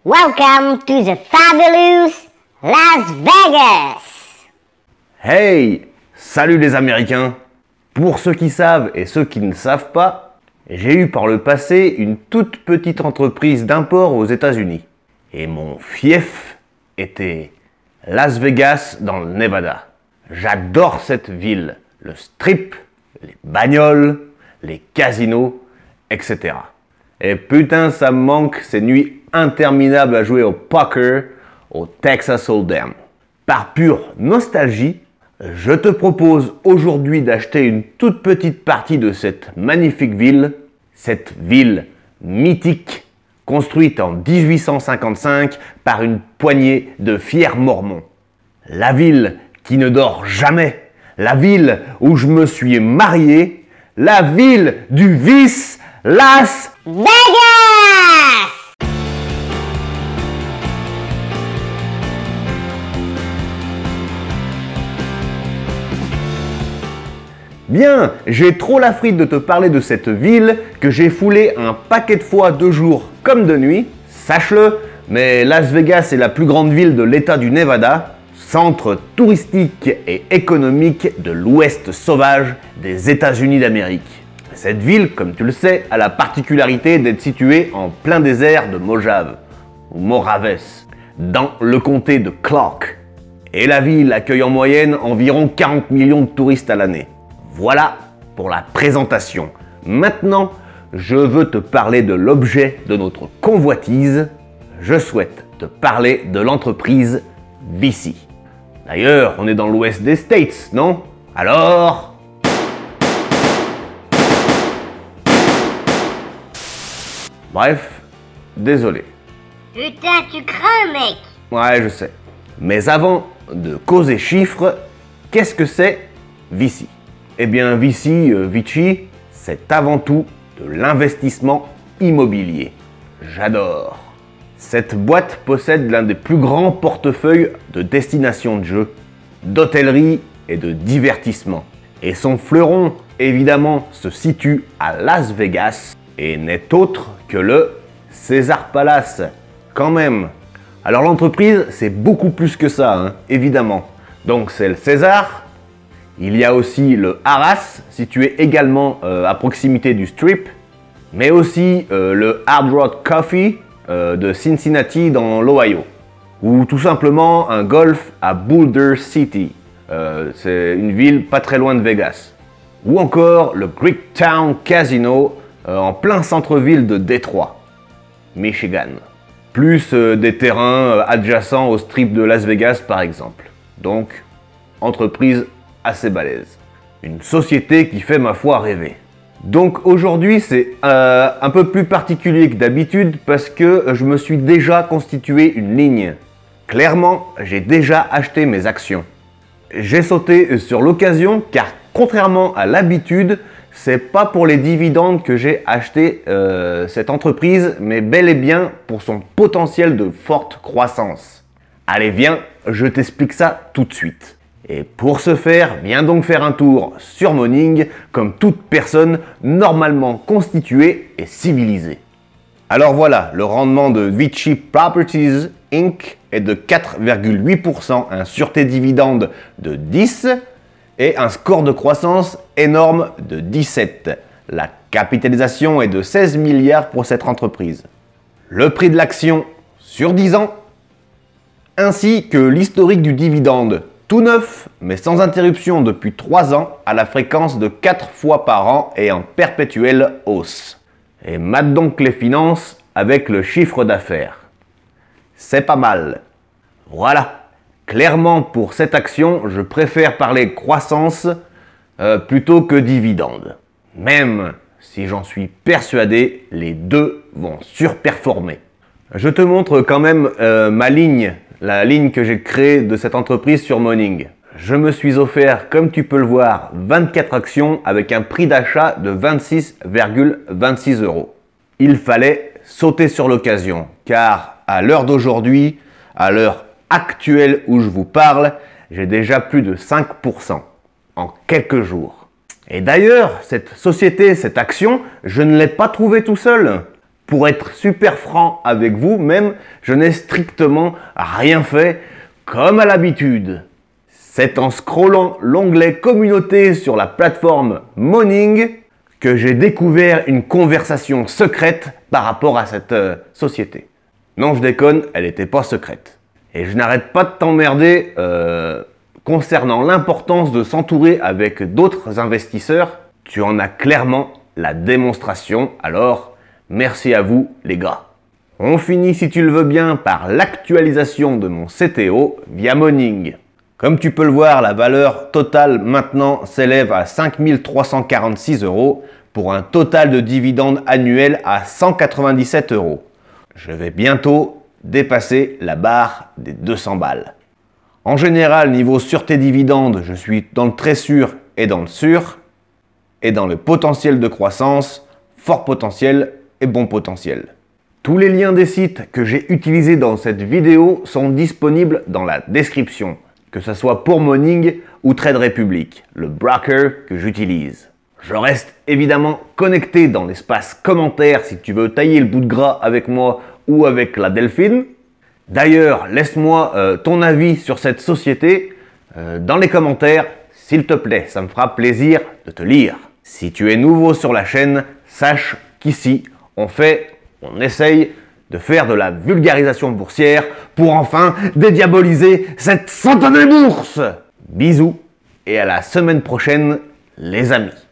Welcome to the fabulous Las Vegas! Hey! Salut les Américains! Pour ceux qui savent et ceux qui ne savent pas, j'ai eu par le passé une toute petite entreprise d'import aux États-Unis. Et mon fief était Las Vegas dans le Nevada. J'adore cette ville, le strip, les bagnoles, les casinos, etc. Et putain, ça me manque ces nuits interminables à jouer au poker, au Texas Hold'em. Par pure nostalgie, je te propose aujourd'hui d'acheter une toute petite partie de cette magnifique ville, cette ville mythique, construite en 1855 par une poignée de fiers mormons. La ville qui ne dort jamais, la ville où je me suis marié, la ville du vice, Las Vegas! Bien, j'ai trop la frite de te parler de cette ville que j'ai foulé un paquet de fois de jour comme de nuit. Sache-le, mais Las Vegas est la plus grande ville de l'État du Nevada, centre touristique et économique de l'Ouest sauvage des États-Unis d'Amérique. Cette ville, comme tu le sais, a la particularité d'être située en plein désert de Mojave, ou Moraves, dans le comté de Clark. Et la ville accueille en moyenne environ 40 millions de touristes à l'année. Voilà pour la présentation. Maintenant, je veux te parler de l'objet de notre convoitise. Je souhaite te parler de l'entreprise VICI. D'ailleurs, on est dans l'ouest des States, non? Alors... Bref, désolé. Putain, tu crains, mec! Ouais, je sais. Mais avant de causer chiffres, qu'est-ce que c'est VICI? Eh bien, Vici, c'est avant tout de l'investissement immobilier. J'adore. Cette boîte possède l'un des plus grands portefeuilles de destinations de jeux, d'hôtellerie et de divertissement. Et son fleuron, évidemment, se situe à Las Vegas et n'est autre que le Caesars Palace. Quand même. Alors l'entreprise, c'est beaucoup plus que ça, hein, évidemment. Donc c'est le César. Il y a aussi le Harrah's, situé également à proximité du Strip, mais aussi le Hard Rock Coffee de Cincinnati dans l'Ohio, ou tout simplement un golf à Boulder City, c'est une ville pas très loin de Vegas, ou encore le Greektown Casino en plein centre-ville de Détroit, Michigan, plus des terrains adjacents au Strip de Las Vegas par exemple. Donc, entreprise assez balèze. Une société qui fait ma foi rêver. Donc aujourd'hui c'est un peu plus particulier que d'habitude parce que je me suis déjà constitué une ligne. Clairement, j'ai déjà acheté mes actions. J'ai sauté sur l'occasion car contrairement à l'habitude, c'est pas pour les dividendes que j'ai acheté cette entreprise, mais bel et bien pour son potentiel de forte croissance. Allez viens, je t'explique ça tout de suite. Et pour ce faire, viens donc faire un tour sur Morning comme toute personne normalement constituée et civilisée. Alors voilà, le rendement de Vici Properties Inc. est de 4,8%, un sûreté dividende de 10 et un score de croissance énorme de 17. La capitalisation est de 16 milliards pour cette entreprise. Le prix de l'action sur 10 ans, ainsi que l'historique du dividende. Tout neuf, mais sans interruption depuis 3 ans, à la fréquence de 4 fois par an et en perpétuelle hausse. Et mate donc les finances avec le chiffre d'affaires. C'est pas mal. Voilà. Clairement, pour cette action, je préfère parler croissance plutôt que dividende. Même si j'en suis persuadé, les deux vont surperformer. Je te montre quand même ma ligne. La ligne que j'ai créée de cette entreprise sur Morning. Je me suis offert, comme tu peux le voir, 24 actions avec un prix d'achat de 26,26 €. Il fallait sauter sur l'occasion, car à l'heure d'aujourd'hui, à l'heure actuelle où je vous parle, j'ai déjà plus de 5% en quelques jours. Et d'ailleurs, cette société, cette action, je ne l'ai pas trouvée tout seul. Pour être super franc avec vous, même, je n'ai strictement rien fait comme à l'habitude. C'est en scrollant l'onglet communauté sur la plateforme Moning que j'ai découvert une conversation secrète par rapport à cette société. Non, je déconne, elle n'était pas secrète. Et je n'arrête pas de t'emmerder concernant l'importance de s'entourer avec d'autres investisseurs. Tu en as clairement la démonstration, alors merci à vous les gars. On finit si tu le veux bien par l'actualisation de mon CTO via Moning. Comme tu peux le voir, la valeur totale maintenant s'élève à 5 346 € pour un total de dividendes annuels à 197 €. Je vais bientôt dépasser la barre des 200 balles. En général, niveau sûreté dividende, je suis dans le très sûr et dans le sûr. Et dans le potentiel de croissance, fort potentiel et bon potentiel. Tous les liens des sites que j'ai utilisés dans cette vidéo sont disponibles dans la description, que ce soit pour Moning ou Trade Republic, le broker que j'utilise. Je reste évidemment connecté dans l'espace commentaire si tu veux tailler le bout de gras avec moi ou avec la Delphine. D'ailleurs, laisse-moi ton avis sur cette société dans les commentaires, s'il te plaît, ça me fera plaisir de te lire. Si tu es nouveau sur la chaîne, sache qu'ici, on essaye de faire de la vulgarisation boursière pour enfin dédiaboliser cette satanée bourse. Bisous et à la semaine prochaine, les amis.